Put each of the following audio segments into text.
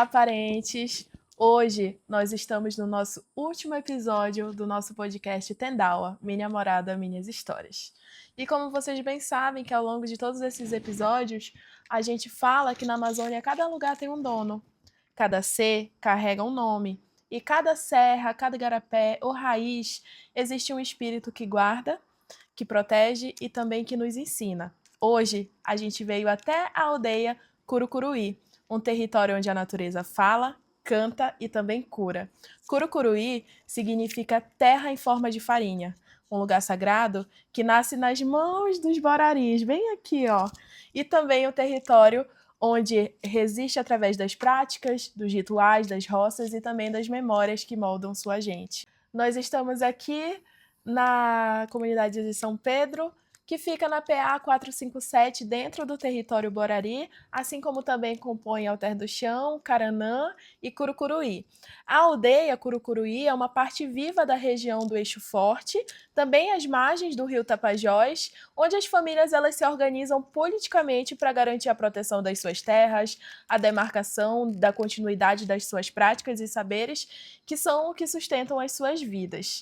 Olá, parentes! Hoje nós estamos no nosso último episódio do nosso podcast Tendawa, Minha Morada, Minhas Histórias. E como vocês bem sabem que ao longo de todos esses episódios, a gente fala que na Amazônia cada lugar tem um dono, cada ser carrega um nome, e cada serra, cada igarapé ou raiz existe um espírito que guarda, que protege e também que nos ensina. Hoje a gente veio até a aldeia Curucuruí, um território onde a natureza fala, canta e também cura. Curucuruí significa terra em forma de farinha, um lugar sagrado que nasce nas mãos dos boraris, bem aqui, ó. E também o território onde resiste através das práticas, dos rituais, das roças e também das memórias que moldam sua gente. Nós estamos aqui na comunidade de São Pedro, que fica na PA 457, dentro do território Borari, assim como também compõe Alter do Chão, Caranã e Curucuruí. A aldeia Curucuruí é uma parte viva da região do Eixo Forte, também às margens do rio Tapajós, onde as famílias elas se organizam politicamente para garantir a proteção das suas terras, a demarcação da continuidade das suas práticas e saberes, que são o que sustentam as suas vidas.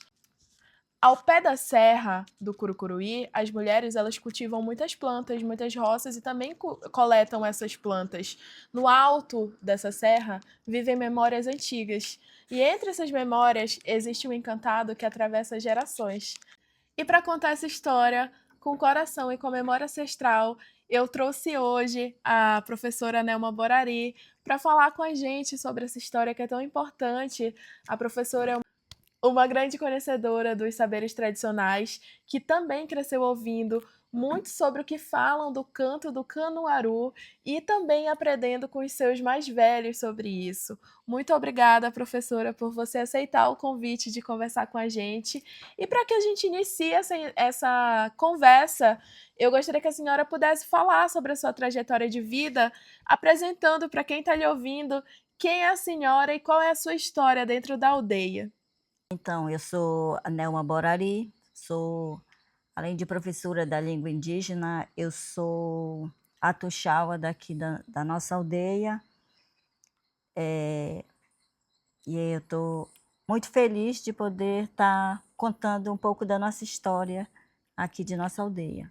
Ao pé da serra do Curucuruí, as mulheres elas cultivam muitas plantas, muitas roças e também coletam essas plantas. No alto dessa serra vivem memórias antigas. E entre essas memórias existe um encantado que atravessa gerações. E para contar essa história com coração e com memória ancestral, eu trouxe hoje a professora Nelma Borari para falar com a gente sobre essa história que é tão importante. A professora é uma grande conhecedora dos saberes tradicionais, que também cresceu ouvindo muito sobre o que falam do canto do Canuaru e também aprendendo com os seus mais velhos sobre isso. Muito obrigada, professora, por você aceitar o convite de conversar com a gente. E para que a gente inicie essa conversa, eu gostaria que a senhora pudesse falar sobre a sua trajetória de vida, apresentando para quem está lhe ouvindo quem é a senhora e qual é a sua história dentro da aldeia. Então, eu sou a Nelma Borari, além de professora da língua indígena, eu sou a tuxaua daqui da nossa aldeia. E eu estou muito feliz de poder estar contando um pouco da nossa história aqui de nossa aldeia.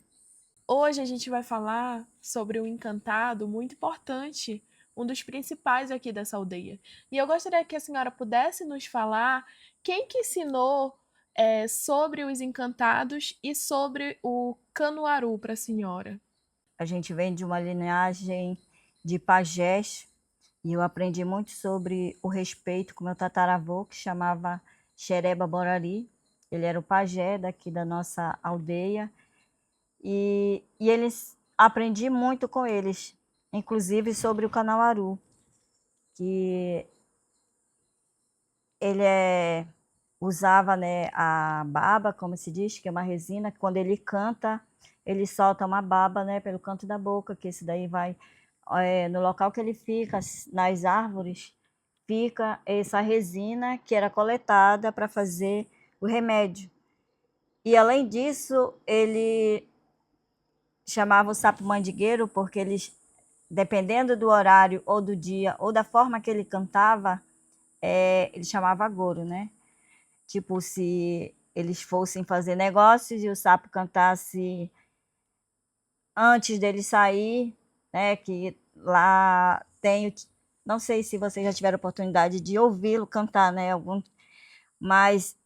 Hoje a gente vai falar sobre um encantado muito importante, um dos principais aqui dessa aldeia. E eu gostaria que a senhora pudesse nos falar quem que ensinou sobre os encantados e sobre o Canuaru para a senhora. A gente vem de uma linhagem de pajés e eu aprendi muito sobre o respeito com meu tataravô, que chamava Xereba Borari. Ele era o pajé daqui da nossa aldeia. E eles aprendi muito com eles, inclusive sobre o Canauaru, que ele usava, né, a baba, como se diz, que é uma resina, que quando ele canta, ele solta uma baba, né, pelo canto da boca, que esse daí vai no local que ele fica, nas árvores, fica essa resina que era coletada para fazer o remédio. E além disso, ele chamava o sapo mandigueiro porque eles, dependendo do horário ou do dia ou da forma que ele cantava, ele chamava agouro, né? Tipo, se eles fossem fazer negócios e o sapo cantasse antes dele sair, né? Que lá tem, não sei se vocês já tiveram oportunidade de ouvi-lo cantar, né? Mas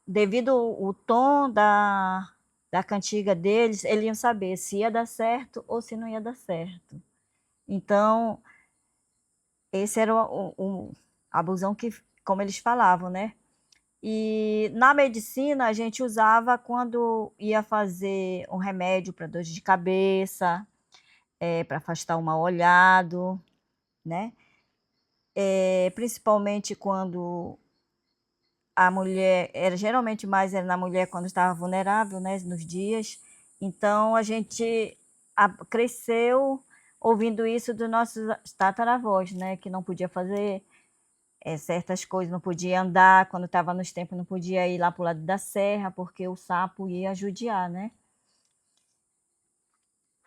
devido ao tom da cantiga deles, eles iam saber se ia dar certo ou se não ia dar certo. Então, esse era a abusão que, como eles falavam, né? E na medicina a gente usava quando ia fazer um remédio para dor de cabeça, para afastar o mal olhado, né? Principalmente quando a mulher, era geralmente mais era na mulher quando estava vulnerável, né, nos dias. Então a gente cresceu ouvindo isso dos nossos tataravós, né, que não podia fazer certas coisas, não podia andar, quando estava nos tempos não podia ir lá para o lado da serra, porque o sapo ia judiar, né.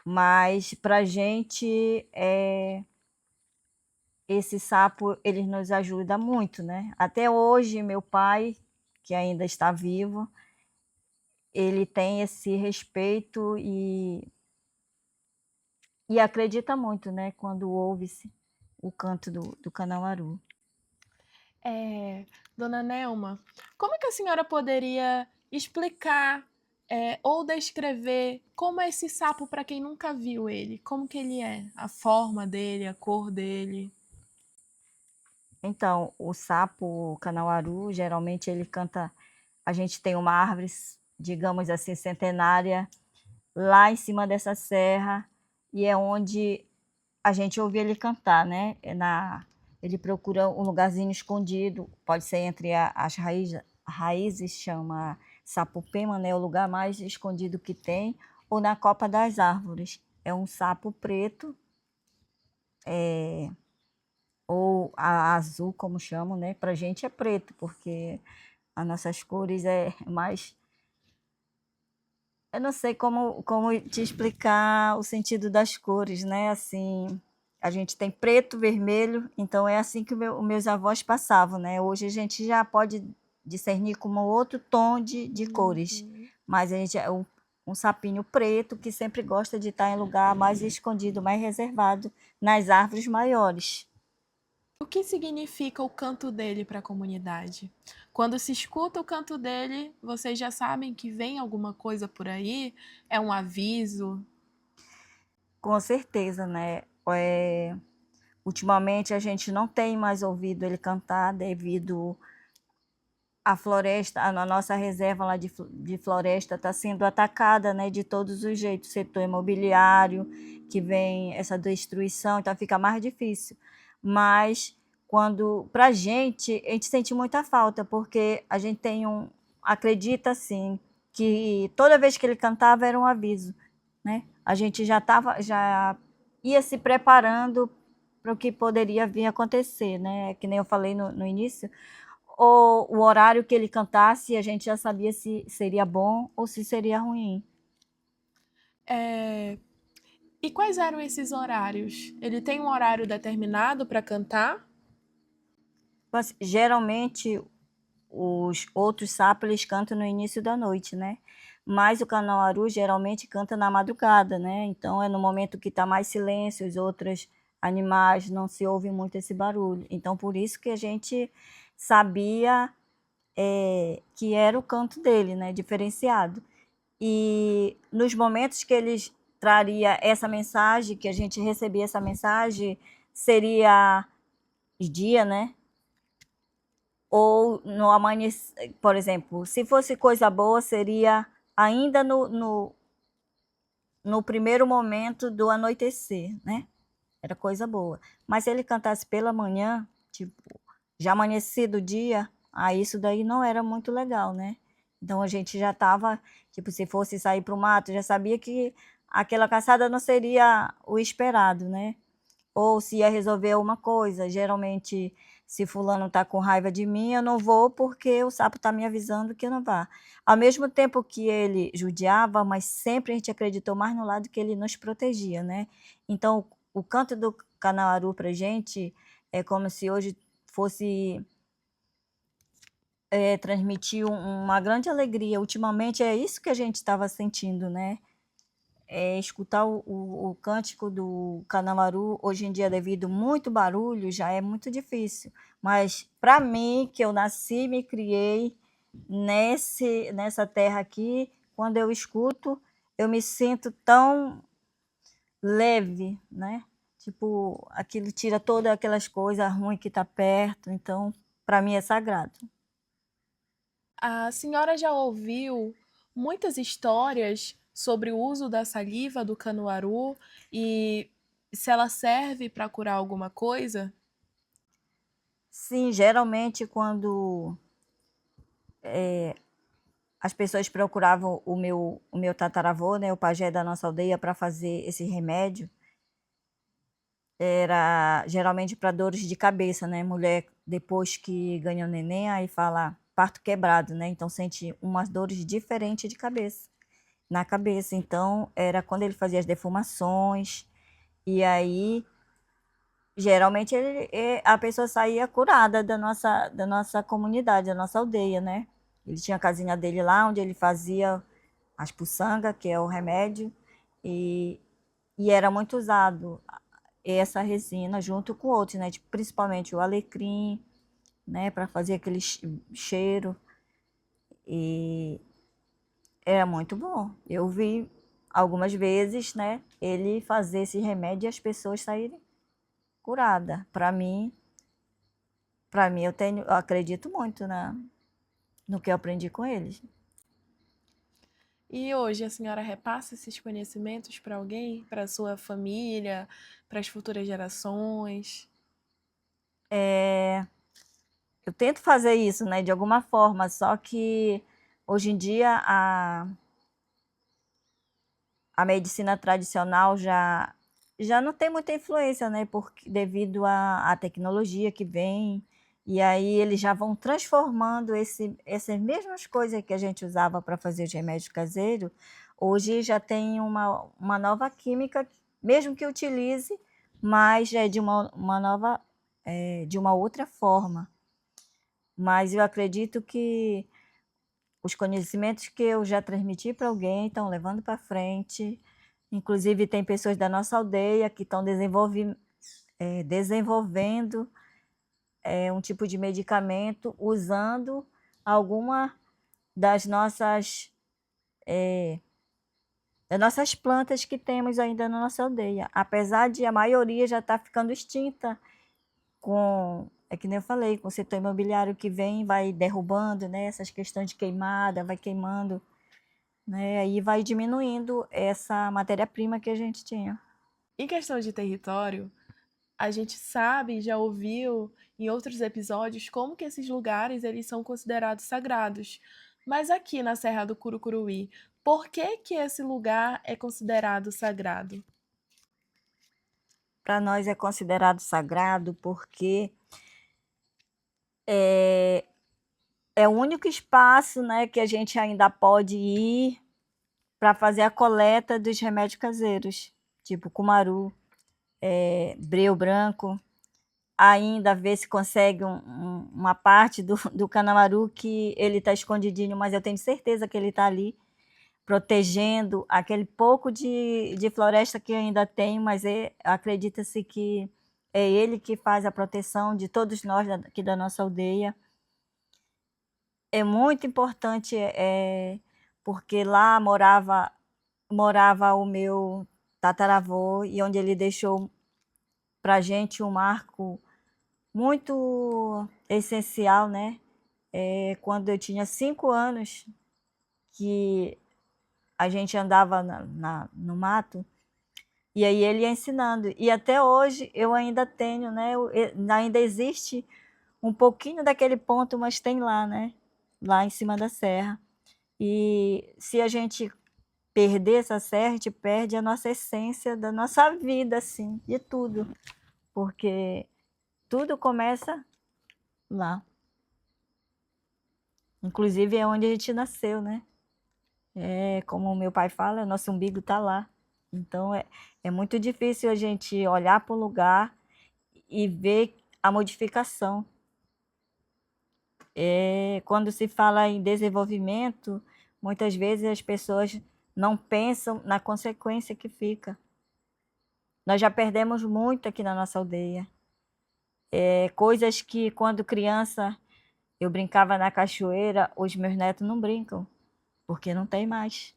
Mas para a gente esse sapo, ele nos ajuda muito, né. Até hoje, meu pai, que ainda está vivo, ele tem esse respeito e acredita muito, né, quando ouve-se o canto do canamaru. Dona Nelma, como é que a senhora poderia explicar, ou descrever como é esse sapo para quem nunca viu ele? Como que ele é? A forma dele, a cor dele? Então, o sapo canauaru, geralmente ele canta, a gente tem uma árvore, digamos assim, centenária, lá em cima dessa serra, e é onde a gente ouve ele cantar, né, ele procura um lugarzinho escondido, pode ser entre as raízes, chama sapopema, né, o lugar mais escondido que tem, ou na copa das árvores. É um sapo preto, ou azul, como chamam, né, pra gente é preto, porque as nossas cores é mais, eu não sei como te explicar o sentido das cores, né, assim, a gente tem preto, vermelho, então é assim que os meus avós passavam, né. Hoje a gente já pode discernir como outro tom de cores, Uhum. mas a gente é um sapinho preto que sempre gosta de estar em lugar mais escondido, mais reservado, nas árvores maiores. O que significa o canto dele para a comunidade? Quando se escuta o canto dele, vocês já sabem que vem alguma coisa por aí? É um aviso? Com certeza, né. Ultimamente a gente não tem mais ouvido ele cantar devido à floresta, a nossa reserva lá de floresta está sendo atacada, né, de todos os jeitos, setor imobiliário, que vem essa destruição, então fica mais difícil. Mas quando pra a gente sente muita falta, porque a gente tem acredita assim, que toda vez que ele cantava era um aviso, né. A gente já ia se preparando para o que poderia vir a acontecer, né, que nem eu falei no início, ou o horário que ele cantasse, a gente já sabia se seria bom ou se seria ruim. Eh, e quais eram esses horários? Ele tem um horário determinado para cantar? Mas, geralmente, os outros sapos, eles cantam no início da noite, né, mas o canauaru geralmente canta na madrugada, né, então é no momento que está mais silêncio, os outros animais, não se ouve muito esse barulho. Então por isso que a gente sabia, que era o canto dele, né, diferenciado. E nos momentos que eles traria essa mensagem, que a gente recebia essa mensagem, seria de dia, né, ou no amanhecer, por exemplo, se fosse coisa boa, seria ainda no primeiro momento do anoitecer, né, era coisa boa. Mas se ele cantasse pela manhã, tipo, já amanhecido o dia, aí isso daí não era muito legal, né. Então a gente já estava, tipo, se fosse sair para o mato, já sabia que aquela caçada não seria o esperado, né. Ou se ia resolver uma coisa, geralmente, se fulano está com raiva de mim, eu não vou porque o sapo está me avisando que eu não vá. Ao mesmo tempo que ele judiava, mas sempre a gente acreditou mais no lado que ele nos protegia, né. Então, o canto do canaaru pra gente é como se hoje fosse, transmitir uma grande alegria. Ultimamente é isso que a gente estava sentindo, né. Escutar o cântico do canamaru, hoje em dia, devido muito barulho, já é muito difícil. Mas para mim, que eu nasci e me criei nessa terra aqui, quando eu escuto, eu me sinto tão leve, né, tipo, aquilo tira todas aquelas coisas ruins que está perto, então para mim é sagrado. A senhora já ouviu muitas histórias sobre o uso da saliva do canuaru e se ela serve para curar alguma coisa? Sim, geralmente quando as pessoas procuravam o meu tataravô, né, o pajé da nossa aldeia, para fazer esse remédio, era geralmente para dores de cabeça, né, mulher depois que ganha o neném, aí fala parto quebrado, né, então sente umas dores diferentes de cabeça, na cabeça, então era quando ele fazia as defumações, e aí geralmente a pessoa saía curada da nossa comunidade, da nossa aldeia, né? Ele tinha a casinha dele lá, onde ele fazia as puçanga, que é o remédio, e, e era muito usado essa resina junto com outros, né? Tipo, principalmente o alecrim, né? Para fazer aquele cheiro. E era muito bom. Eu vi algumas vezes, né? Ele fazer esse remédio e as pessoas saírem curadas. Para mim eu acredito muito no que eu aprendi com eles. E hoje a senhora repassa esses conhecimentos para alguém, para sua família, para as futuras gerações? Eu tento fazer isso, né, de alguma forma, só que hoje em dia a medicina tradicional já não tem muita influência, né, porque devido à tecnologia que vem, e aí eles já vão transformando essas mesmas coisas que a gente usava para fazer os remédios caseiros, hoje já tem uma nova química, mesmo que utilize, mas é de uma nova, de uma outra forma. Mas eu acredito que os conhecimentos que eu já transmiti para alguém estão levando para frente. Inclusive, tem pessoas da nossa aldeia que estão desenvolvendo um tipo de medicamento usando alguma das das nossas plantas que temos ainda na nossa aldeia. Apesar de a maioria já estar ficando extinta, é que nem eu falei, com o setor imobiliário que vem, vai derrubando, né, essas questões de queimada, vai queimando, né, aí vai diminuindo essa matéria-prima que a gente tinha. Em questão de território, a gente sabe, já ouviu em outros episódios como que esses lugares eles são considerados sagrados. Mas aqui na Serra do Curucuruí, por que que esse lugar é considerado sagrado? Para nós é considerado sagrado porque é, é o único espaço, né, que a gente ainda pode ir para fazer a coleta dos remédios caseiros, tipo cumaru, breu branco, ainda ver se consegue uma parte do canamaru que ele está escondidinho, mas eu tenho certeza que ele está ali, protegendo aquele pouco de floresta que ainda tem, mas acredita-se que é ele que faz a proteção de todos nós aqui da nossa aldeia. É muito importante, porque lá morava o meu tataravô e onde ele deixou para a gente um marco muito essencial, né? Quando eu tinha 5 anos, que a gente andava no mato, e aí ele ia ensinando. E até hoje eu ainda tenho, né? Ainda existe um pouquinho daquele ponto, mas tem lá, né? Lá em cima da serra. E se a gente perder essa serra, a gente perde a nossa essência da nossa vida, assim, de tudo. Porque tudo começa lá. Inclusive é onde a gente nasceu, né? Como o meu pai fala, nosso umbigo está lá. Então é muito difícil a gente olhar para o lugar e ver a modificação. Quando se fala em desenvolvimento, muitas vezes as pessoas não pensam na consequência que fica. Nós já perdemos muito aqui na nossa aldeia. Coisas que quando criança eu brincava na cachoeira, os meus netos não brincam, porque não tem mais.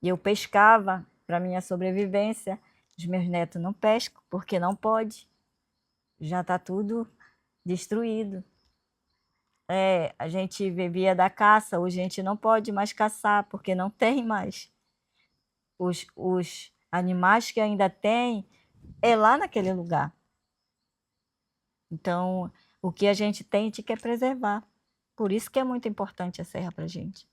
E eu pescava para minha sobrevivência, os meus netos não pescam, porque não pode. Já está tudo destruído. A gente vivia da caça, hoje a gente não pode mais caçar, porque não tem mais. Os animais que ainda tem é lá naquele lugar. Então, o que a gente tem, a gente quer preservar. Por isso que é muito importante a serra para a gente.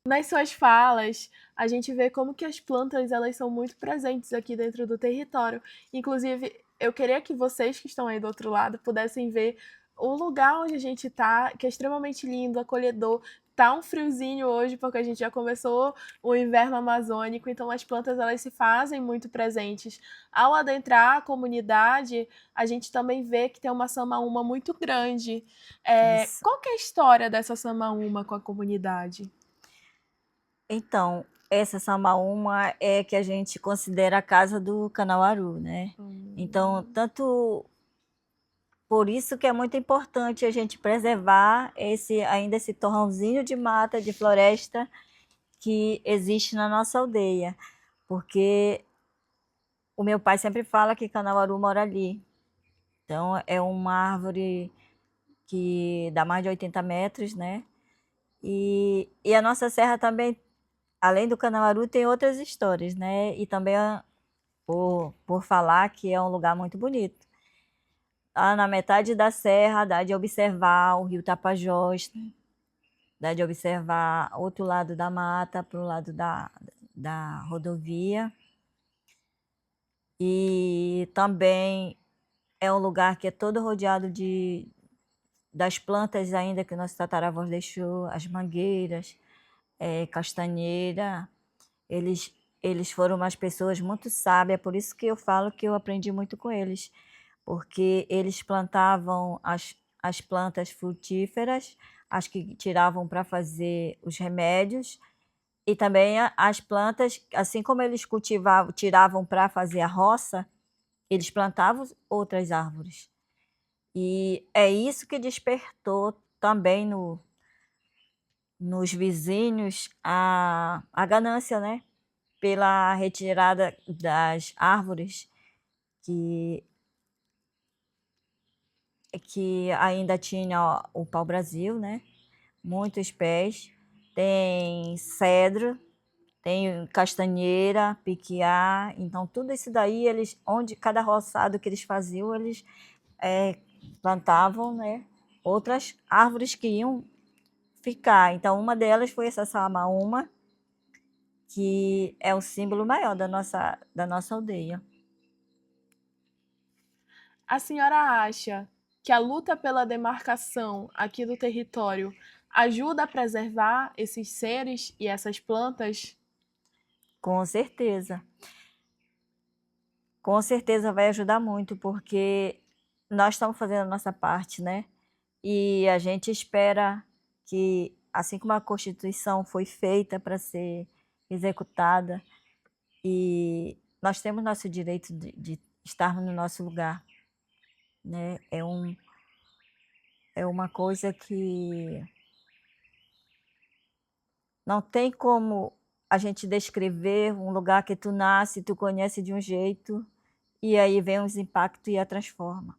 Nas suas falas, a gente vê como que as plantas elas são muito presentes aqui dentro do território. Inclusive, eu queria que vocês que estão aí do outro lado pudessem ver o lugar onde a gente tá, que é extremamente lindo, acolhedor, tá um friozinho hoje, porque a gente já começou o inverno amazônico, então as plantas elas se fazem muito presentes. Ao adentrar a comunidade, a gente também vê que tem uma samaúma muito grande. Isso. Qual que é a história dessa samaúma com a comunidade? Então, essa Samaúma é que a gente considera a casa do Canauaru, né. Então, Hum. tanto por isso que é muito importante a gente preservar esse torrãozinho de mata, de floresta que existe na nossa aldeia, porque o meu pai sempre fala que Canauaru mora ali. Então é uma árvore que dá mais de 80 metros, né? E a nossa serra também, além do Canauaru, tem outras histórias, né? E também por falar que é um lugar muito bonito. Na metade da serra dá de observar o rio Tapajós, dá de observar outro lado da mata, para o lado da rodovia. E também é um lugar que é todo rodeado das plantas ainda que nossos tataravós deixou, as mangueiras, castanheira. Eles, eles foram umas pessoas muito sábias, por isso que eu falo que eu aprendi muito com eles, porque eles plantavam as plantas frutíferas, as que tiravam para fazer os remédios, e também as plantas, assim como eles cultivavam, tiravam para fazer a roça, eles plantavam outras árvores. E é isso que despertou também nos vizinhos a ganância, né? Pela retirada das árvores que, que ainda tinha o pau-brasil, né? Muitos pés. Tem cedro, tem castanheira, piquiá. Então, tudo isso daí, eles, onde cada roçado que eles faziam, eles plantavam, né? Outras árvores que iam ficar. Então, uma delas foi essa samaúma, que é o símbolo maior da nossa aldeia. A senhora acha que a luta pela demarcação aqui do território ajuda a preservar esses seres e essas plantas? Com certeza. Com certeza vai ajudar muito, porque nós estamos fazendo a nossa parte, né? E a gente espera que, assim como a Constituição foi feita para ser executada, e nós temos nosso direito de estarmos no nosso lugar, né? É uma coisa que não tem como a gente descrever um lugar que tu nasce, tu conhece de um jeito, e aí vem os impactos e a transforma.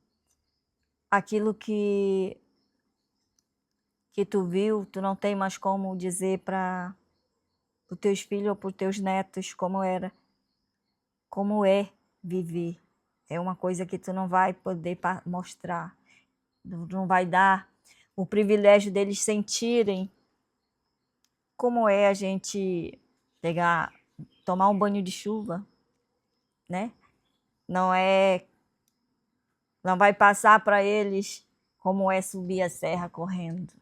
Aquilo que tu viu, tu não tem mais como dizer para os teus filhos ou para os teus netos como é viver. É uma coisa que tu não vai poder mostrar, não vai dar o privilégio deles sentirem como é a gente pegar, tomar um banho de chuva, né? Não é, não vai passar para eles como é subir a serra correndo.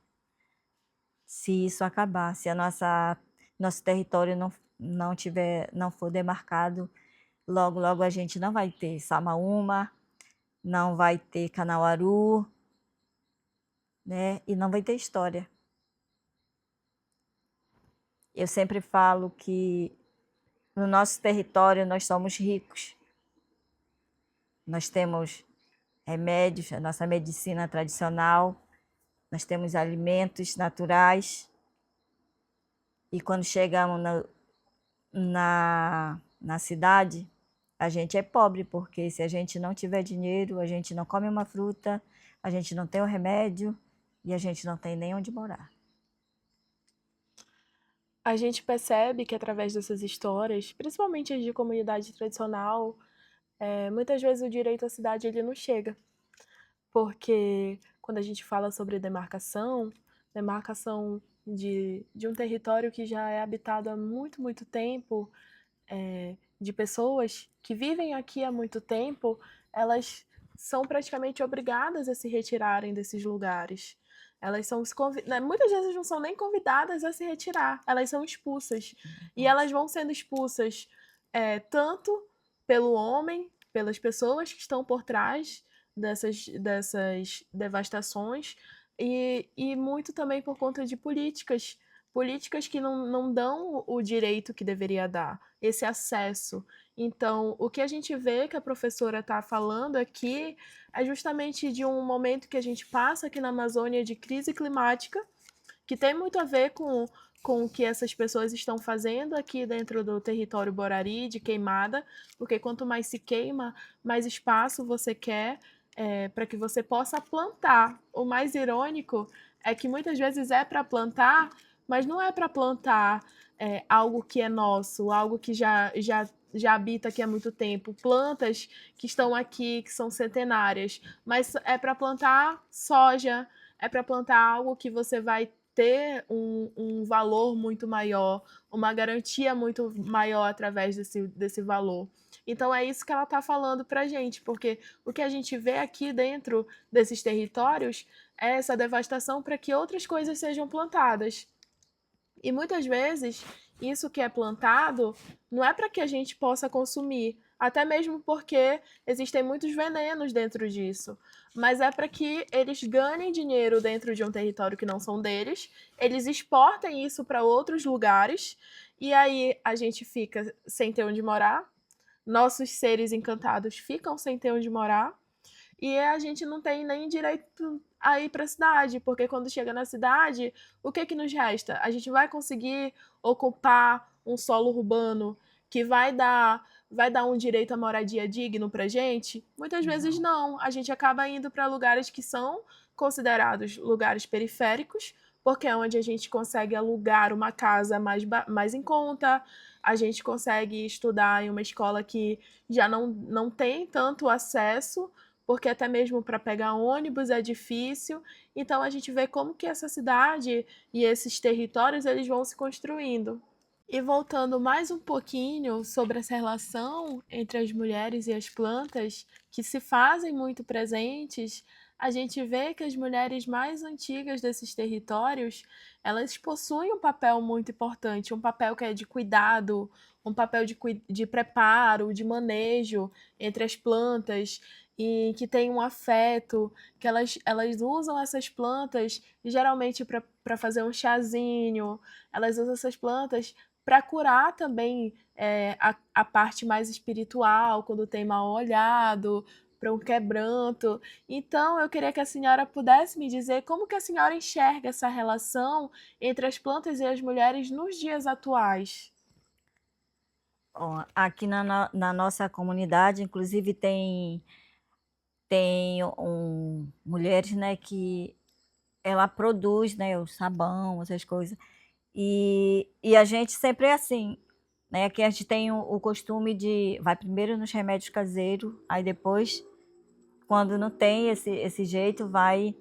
Se isso acabar, se a nosso território não for demarcado, logo logo a gente não vai ter Samaúma, não vai ter Canauaru, né? E não vai ter história. Eu sempre falo que no nosso território nós somos ricos. Nós temos remédios, a nossa medicina tradicional, nós temos alimentos naturais. E quando chegamos na cidade, a gente é pobre, porque se a gente não tiver dinheiro, a gente não come uma fruta, a gente não tem um remédio e a gente não tem nem onde morar. A gente percebe que através dessas histórias, principalmente as de comunidade tradicional, muitas vezes o direito à cidade ele não chega, porque quando a gente fala sobre demarcação de um território que já é habitado há muito, muito tempo, de pessoas que vivem aqui há muito tempo, elas são praticamente obrigadas a se retirarem desses lugares. Elas são muitas vezes não são nem convidadas a se retirar, elas são expulsas. E elas vão sendo expulsas tanto pelo homem, pelas pessoas que estão por trás dessas devastações, e muito também por conta de políticas que não dão o direito que deveria dar, esse acesso. Então, o que a gente vê que a professora está falando aqui é justamente de um momento que a gente passa aqui na Amazônia de crise climática, que tem muito a ver com o que essas pessoas estão fazendo aqui dentro do território Borari, de queimada, porque quanto mais se queima, mais espaço você quer para que você possa plantar. O mais irônico é que muitas vezes é para plantar, mas não é para plantar algo que é nosso, algo que já habita aqui há muito tempo, plantas que estão aqui, que são centenárias, mas é para plantar soja, é para plantar algo que você vai ter um valor muito maior, uma garantia muito maior através desse valor. Então é isso que ela está falando para a gente, porque o que a gente vê aqui dentro desses territórios é essa devastação para que outras coisas sejam plantadas. E muitas vezes isso que é plantado não é para que a gente possa consumir, até mesmo porque existem muitos venenos dentro disso, mas é para que eles ganhem dinheiro dentro de um território que não são deles, eles exportem isso para outros lugares e aí a gente fica sem ter onde morar, nossos seres encantados ficam sem ter onde morar e a gente não tem nem direito a ir para a cidade, porque quando chega na cidade, o que nos resta? A gente vai conseguir ocupar um solo urbano que vai dar um direito à moradia digno para gente? Muitas vezes não. A gente acaba indo para lugares que são considerados lugares periféricos, porque é onde a gente consegue alugar uma casa mais em conta, a gente consegue estudar em uma escola que já não tem tanto acesso, porque até mesmo para pegar ônibus é difícil. Então a gente vê como que essa cidade e esses territórios eles vão se construindo. E voltando mais um pouquinho sobre essa relação entre as mulheres e as plantas, que se fazem muito presentes, a gente vê que as mulheres mais antigas desses territórios, elas possuem um papel muito importante, um papel que é de cuidado, um papel de preparo, de manejo entre as plantas, e que tem um afeto, que elas usam essas plantas geralmente para fazer um chazinho, elas usam essas plantas para curar também a parte mais espiritual, quando tem mal olhado, para um quebranto. Então, eu queria que a senhora pudesse me dizer como que a senhora enxerga essa relação entre as plantas e as mulheres nos dias atuais. Ó, aqui na nossa comunidade, inclusive, tem mulheres, né, que ela produz, né, o sabão, essas coisas. E a gente sempre é assim, né? Aqui a gente tem o costume de vai primeiro nos remédios caseiros, aí depois, quando não tem esse jeito, vai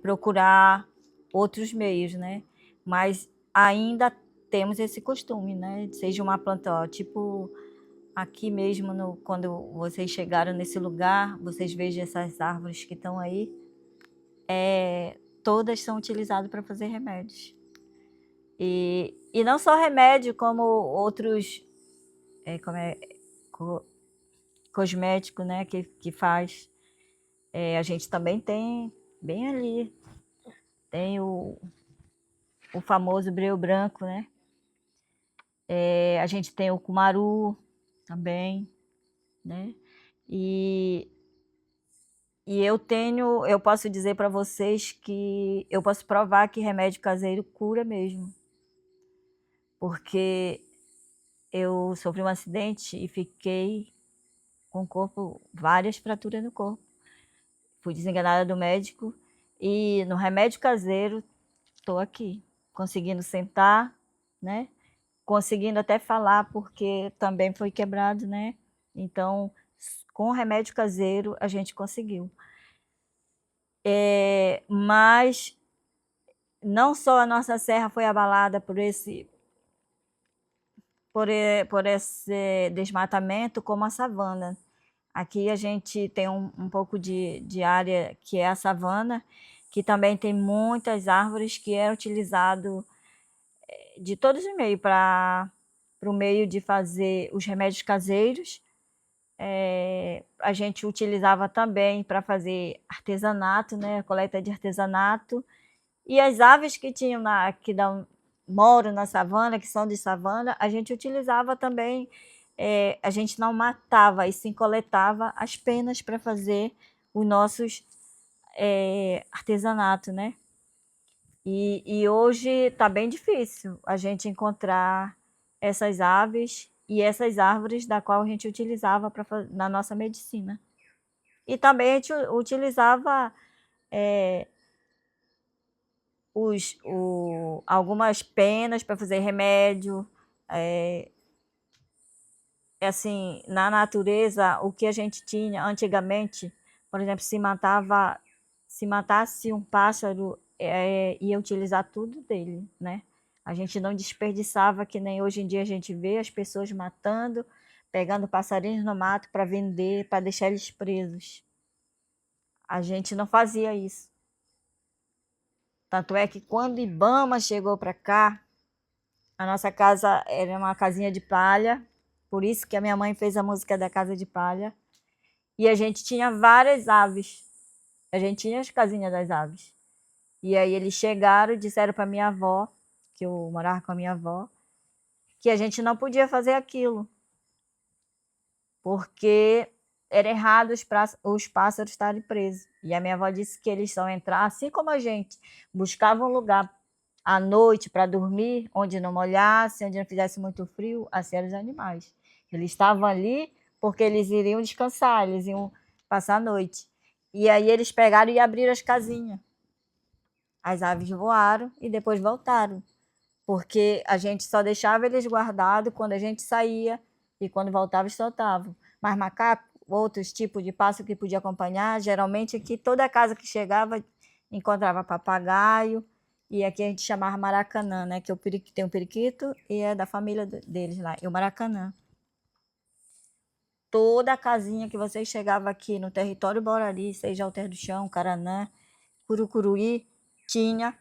procurar outros meios, né? Mas ainda temos esse costume, né? Seja uma planta, ó, tipo aqui mesmo, quando vocês chegaram nesse lugar, vocês vejam essas árvores que estão aí, todas são utilizadas para fazer remédios. E não só remédio, como outros como cosmético, né, que faz. A gente também tem, bem ali, tem o famoso breu branco, né? A gente tem o cumaru também, né? E, e eu posso dizer para vocês que eu posso provar que remédio caseiro cura mesmo. Porque eu sofri um acidente e fiquei com o corpo, várias fraturas no corpo. Fui desenganada do médico e no remédio caseiro estou aqui, conseguindo sentar, né? Conseguindo até falar, porque também foi quebrado, né? Então, com o remédio caseiro, a gente conseguiu. Mas não só a nossa serra foi abalada por esse desmatamento, como a savana. Aqui a gente tem um pouco de área que é a savana, que também tem muitas árvores que é utilizado de todos os meios para o meio de fazer os remédios caseiros. A gente utilizava também para fazer artesanato, né, coleta de artesanato. E as aves que tinham moram na savana, que são de savana, a gente utilizava também. A gente não matava, e sim coletava as penas para fazer os nossos artesanato, né? E hoje está bem difícil a gente encontrar essas aves e essas árvores da qual a gente utilizava na nossa medicina. E também a gente utilizava algumas penas para fazer remédio. Assim, na natureza, o que a gente tinha antigamente, por exemplo, se matasse um pássaro, ia utilizar tudo dele, né? A gente não desperdiçava, que nem hoje em dia a gente vê as pessoas matando, pegando passarinhos no mato para vender, para deixar eles presos. A gente não fazia isso. Tanto é que quando o Ibama chegou para cá, a nossa casa era uma casinha de palha, por isso que a minha mãe fez a música da casa de palha. E a gente tinha várias aves. A gente tinha as casinhas das aves. E aí eles chegaram e disseram para minha avó, que eu morava com a minha avó, que a gente não podia fazer aquilo, porque era errado os pássaros estarem presos. E a minha avó disse que eles só entravam, assim como a gente, buscavam um lugar à noite para dormir, onde não molhasse, onde não fizesse muito frio, assim eram os animais. Eles estavam ali porque eles iriam descansar, eles iam passar a noite. E aí eles pegaram e abriram as casinhas. As aves voaram e depois voltaram, porque a gente só deixava eles guardados quando a gente saía e quando voltava eles soltavam. Mas macaco, outros tipos de pássaro que podia acompanhar, geralmente aqui toda casa que chegava encontrava papagaio, e aqui a gente chamava maracanã, né? Que tem um periquito e é da família deles lá, e o maracanã. Toda a casinha que você chegava aqui no território Borari, seja Alter do Chão, Caranã, Curucuruí, tinha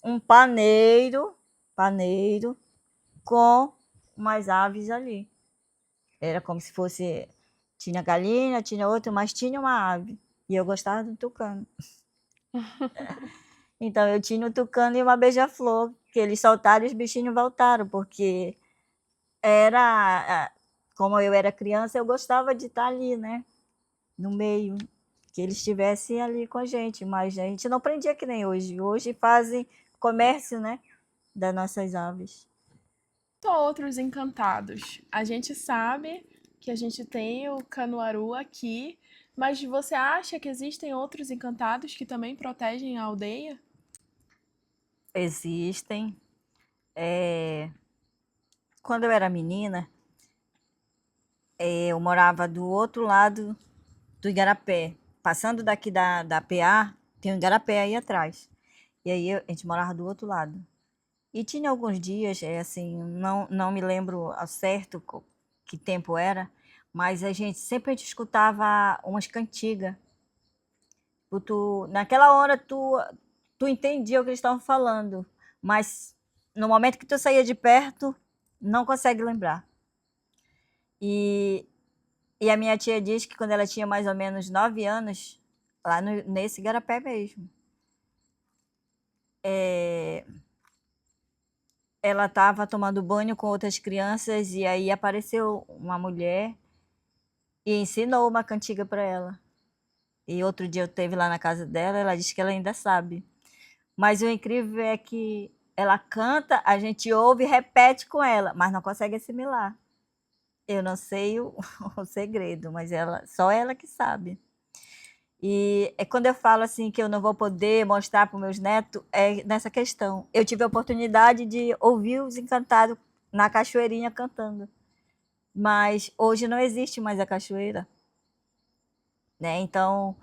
um paneiro com umas aves ali. Era como se fosse, tinha galinha, tinha outra, mas tinha uma ave. E eu gostava do tucano. Então eu tinha um tucano e uma beija-flor, que eles soltaram e os bichinhos voltaram, porque como eu era criança, eu gostava de estar ali, né? No meio, que eles estivessem ali com a gente, mas a gente não prendia que nem hoje. Hoje fazem comércio, né? Das nossas aves. Outros encantados. A gente sabe que a gente tem o Canuaru aqui, mas você acha que existem outros encantados que também protegem a aldeia? Existem. Quando eu era menina, eu morava do outro lado do Igarapé. Passando daqui da PA, tem um Igarapé aí atrás. E aí a gente morava do outro lado. E tinha alguns dias, assim, não me lembro ao certo que tempo era, mas a gente escutava umas cantigas. Naquela hora tu entendia o que eles estavam falando, mas no momento que tu saía de perto, não consegue lembrar. E, e a minha tia diz que quando ela tinha mais ou menos 9 anos, lá nesse Igarapé mesmo, ela estava tomando banho com outras crianças e aí apareceu uma mulher e ensinou uma cantiga para ela. E outro dia eu esteve lá na casa dela, ela disse que ela ainda sabe. Mas o incrível é que ela canta, a gente ouve e repete com ela, mas não consegue assimilar. Eu não sei o segredo, mas só ela que sabe. E é quando eu falo assim que eu não vou poder mostrar para os meus netos, é nessa questão. Eu tive a oportunidade de ouvir os encantados na cachoeirinha cantando, mas hoje não existe mais a cachoeira, né? Então,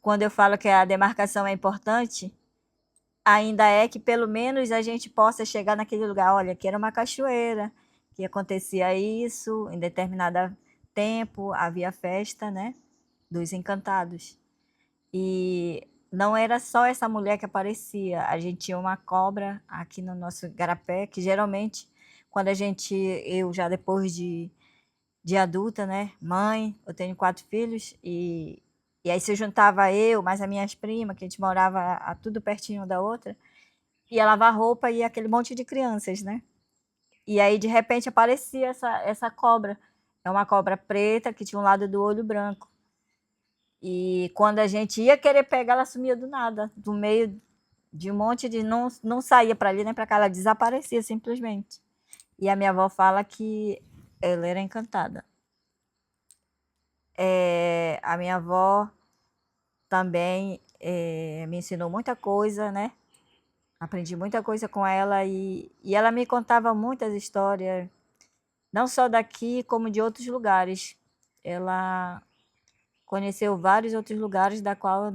quando eu falo que a demarcação é importante, ainda é que pelo menos a gente possa chegar naquele lugar, olha, aqui era uma cachoeira, que acontecia isso em determinada tempo havia festa, né, dos encantados. E não era só essa mulher que aparecia, a gente tinha uma cobra aqui no nosso igarapé, que geralmente quando eu já depois de adulta, né, mãe, eu tenho 4 filhos, e aí se juntava eu, mais as minhas primas, que a gente morava tudo pertinho da outra, ia lavar roupa e aquele monte de crianças, né. E aí de repente aparecia essa cobra, é uma cobra preta que tinha um lado do olho branco. E quando a gente ia querer pegar, ela sumia do nada, do meio de um monte de não saía para ali nem para cá, ela desaparecia simplesmente. E a minha avó fala que ela era encantada. A minha avó também, me ensinou muita coisa, né, aprendi muita coisa com ela e ela me contava muitas histórias, não só daqui como de outros lugares. Ela conheceu vários outros lugares da qual eu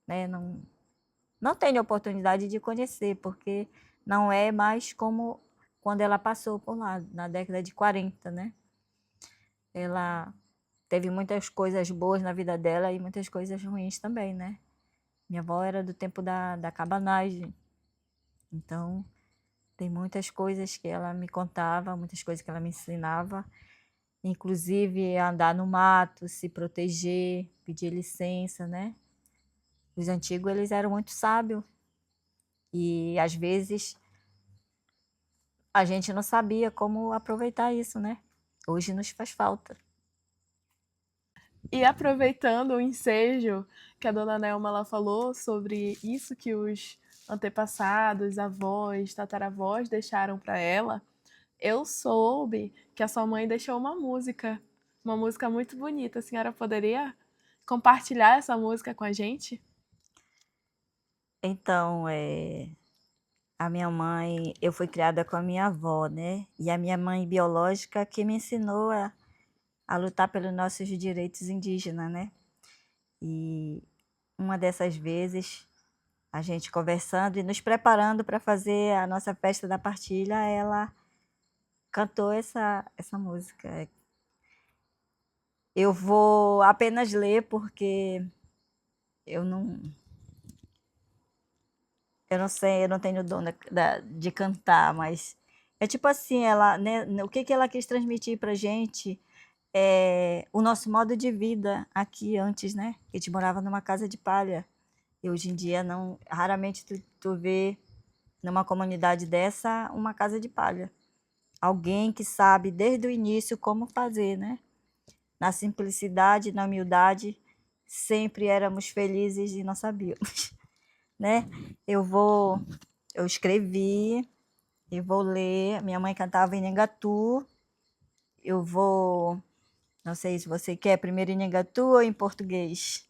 né, não tenho oportunidade de conhecer, porque não é mais como quando ela passou por lá, na década de 40, né. Ela teve muitas coisas boas na vida dela e muitas coisas ruins também, né. Minha avó era do tempo da cabanagem, então tem muitas coisas que ela me contava, muitas coisas que ela me ensinava, inclusive a andar no mato, se proteger, pedir licença, né. Os antigos, eles eram muito sábios e, às vezes, a gente não sabia como aproveitar isso, né. Hoje nos faz falta. E aproveitando o ensejo que a dona Nelma ela falou sobre isso que os antepassados, avós, tataravós deixaram para ela, eu soube que a sua mãe deixou uma música muito bonita. A senhora poderia compartilhar essa música com a gente? Então, a minha mãe eu fui criada com a minha avó, né, e a minha mãe biológica que me ensinou a lutar pelos nossos direitos indígenas, né. E uma dessas vezes, a gente conversando e nos preparando para fazer a nossa festa da partilha, ela cantou essa música. Eu vou apenas ler, porque eu não eu não sei, eu não tenho dom de cantar, mas é tipo assim, ela, né, o que que ela quis transmitir pra gente, o nosso modo de vida aqui antes, né, a gente morava numa casa de palha, e hoje em dia não raramente tu vê numa comunidade dessa, uma casa de palha. Alguém que sabe desde o início como fazer, né. Na simplicidade, na humildade, sempre éramos felizes e não sabíamos, né. Eu escrevi e vou ler. Minha mãe cantava em Nhangatu, eu vou não sei se você quer primeiro em Nhangatu ou em português?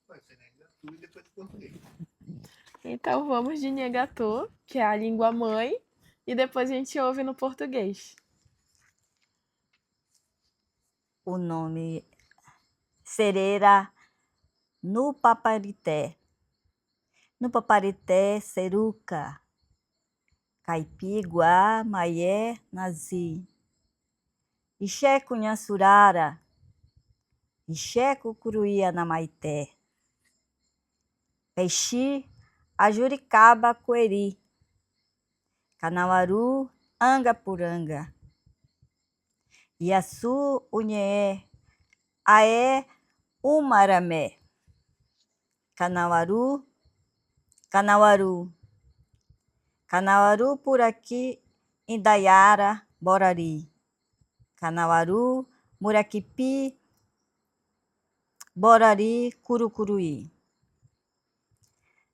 Pode ser em Nhangatu e depois em português. Então vamos de Nhangatu, que é a língua mãe, e depois a gente ouve no português. O nome Serera no Paparité. No Paparité, Seruca, Caipi, Guá, Maié, Nazi. Ixé Cunhaçurara, Ixé Cucuruía Namaité. Peixi, Ajuricaba, Coeri. Canauaru, Angapuranga. Iaçu, Unheé, Aé, Umaramé. Canauaru, Canauaru. Canauaru por aqui, Indaiara, Borari. Canauaru, Muraquipi, Borari, Curucuruí.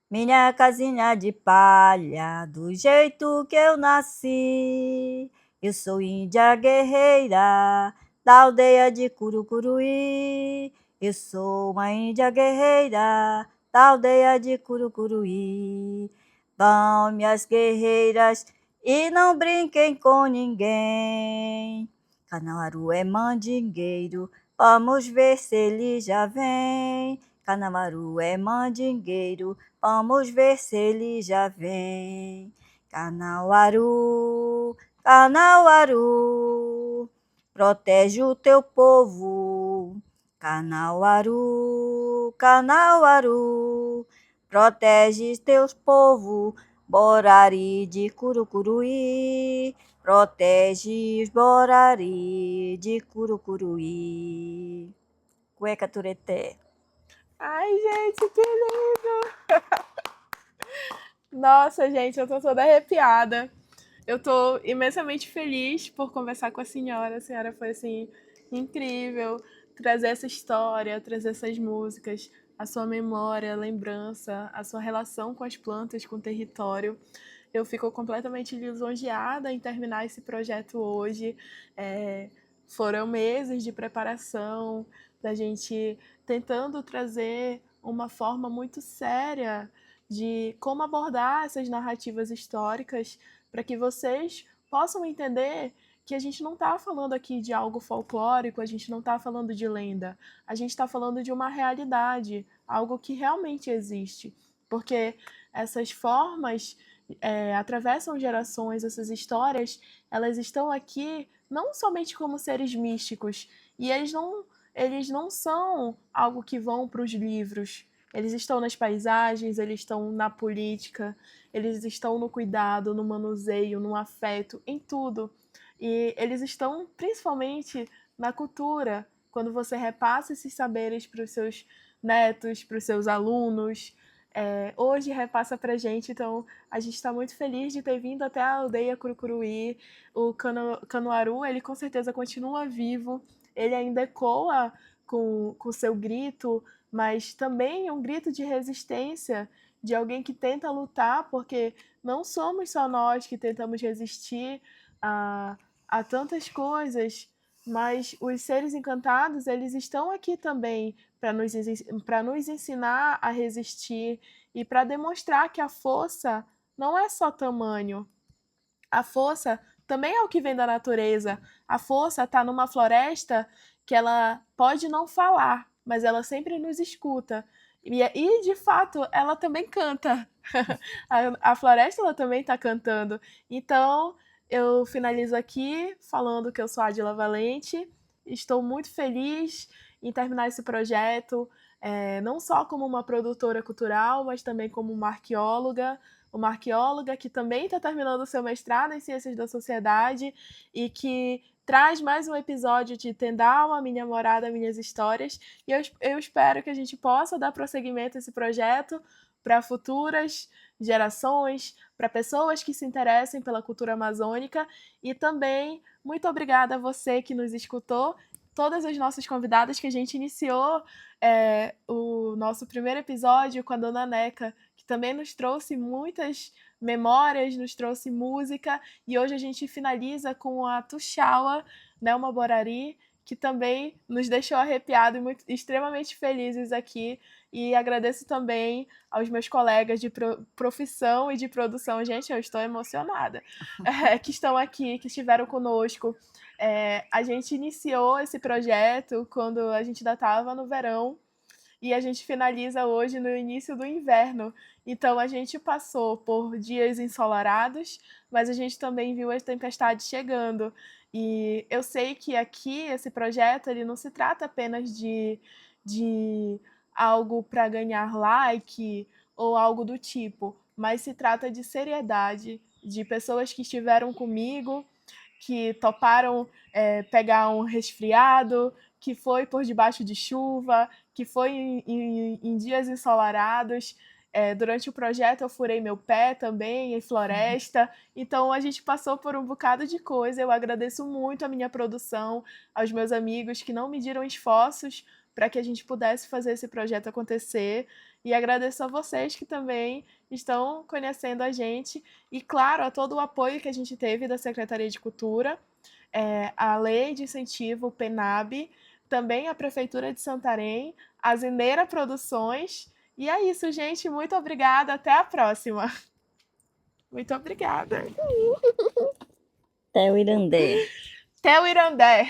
Minha casinha de palha, do jeito que eu nasci. Eu sou índia guerreira, da aldeia de Curucuruí. Eu sou uma índia guerreira, da aldeia de Curucuruí. Vão, minhas guerreiras, e não brinquem com ninguém. Canauaru é mandingueiro, vamos ver se ele já vem. Canauaru é mandingueiro, vamos ver se ele já vem. Canauaru, Canauaru, protege o teu povo. Carnauaru, Carnauaru, protege teus povos. Borari de Curucuruí, protege os Borari de Curucuruí. Cueca Tureté. Ai, gente, que lindo! Nossa, gente, eu tô toda arrepiada. Eu tô imensamente feliz por conversar com a senhora. A senhora foi, assim, incrível. Trazer essa história, trazer essas músicas, a sua memória, a lembrança, a sua relação com as plantas, com o território. Eu fico completamente lisonjeada em terminar esse projeto hoje. Foram meses de preparação, da gente tentando trazer uma forma muito séria de como abordar essas narrativas históricas para que vocês possam entender que a gente não está falando aqui de algo folclórico, a gente não está falando de lenda, a gente está falando de uma realidade, algo que realmente existe. Porque essas formas atravessam gerações, essas histórias, elas estão aqui não somente como seres místicos, e eles não são algo que vão para os livros. Eles estão nas paisagens, eles estão na política, eles estão no cuidado, no manuseio, no afeto, em tudo. E eles estão principalmente na cultura, quando você repassa esses saberes para os seus netos, para os seus alunos. Hoje repassa para a gente, então a gente está muito feliz de ter vindo até a aldeia Curucuruí. O Canuaru, ele com certeza continua vivo, ele ainda ecoa com seu grito, mas também um grito de resistência, de alguém que tenta lutar, porque não somos só nós que tentamos resistir a tantas coisas, mas os seres encantados, eles estão aqui também para nos ensinar a resistir e para demonstrar que a força não é só tamanho. A força também é o que vem da natureza. A força está numa floresta que ela pode não falar, mas ela sempre nos escuta. E de fato, ela também canta. A floresta ela também está cantando. Então, eu finalizo aqui falando que eu sou a Adila Valente. Estou muito feliz em terminar esse projeto, não só como uma produtora cultural, mas também como uma arqueóloga que também está terminando o seu mestrado em Ciências da Sociedade e que traz mais um episódio de Tendawa, Minha Morada, Minhas Histórias. E eu espero que a gente possa dar prosseguimento a esse projeto para futuras gerações, para pessoas que se interessem pela cultura amazônica. E também, muito obrigada a você que nos escutou, todas as nossas convidadas que a gente iniciou o nosso primeiro episódio com a Dona Neca, que também nos trouxe muitas memórias, nos trouxe música, e hoje a gente finaliza com a Tuxaua, né, uma Borari, que também nos deixou arrepiados e extremamente felizes aqui. E agradeço também aos meus colegas de profissão e de produção. Gente, eu estou emocionada. Que estão aqui, que estiveram conosco. A gente iniciou esse projeto quando a gente ainda estava no verão e a gente finaliza hoje no início do inverno. Então a gente passou por dias ensolarados, mas a gente também viu as tempestades chegando. E eu sei que aqui esse projeto ele não se trata apenas de algo para ganhar like ou algo do tipo, mas se trata de seriedade, de pessoas que estiveram comigo, que toparam pegar um resfriado, que foi por debaixo de chuva, que foi em dias ensolarados. Durante o projeto eu furei meu pé também em floresta, então a gente passou por um bocado de coisa. Eu agradeço muito a minha produção, aos meus amigos que não mediram esforços para que a gente pudesse fazer esse projeto acontecer, e agradeço a vocês que também estão conhecendo a gente, e claro, a todo o apoio que a gente teve da Secretaria de Cultura, a Lei de Incentivo PENAB, também a Prefeitura de Santarém, a Zineira Produções. E é isso, gente. Muito obrigada. Até a próxima. Muito obrigada. Até o Irandé. Até o Irandé.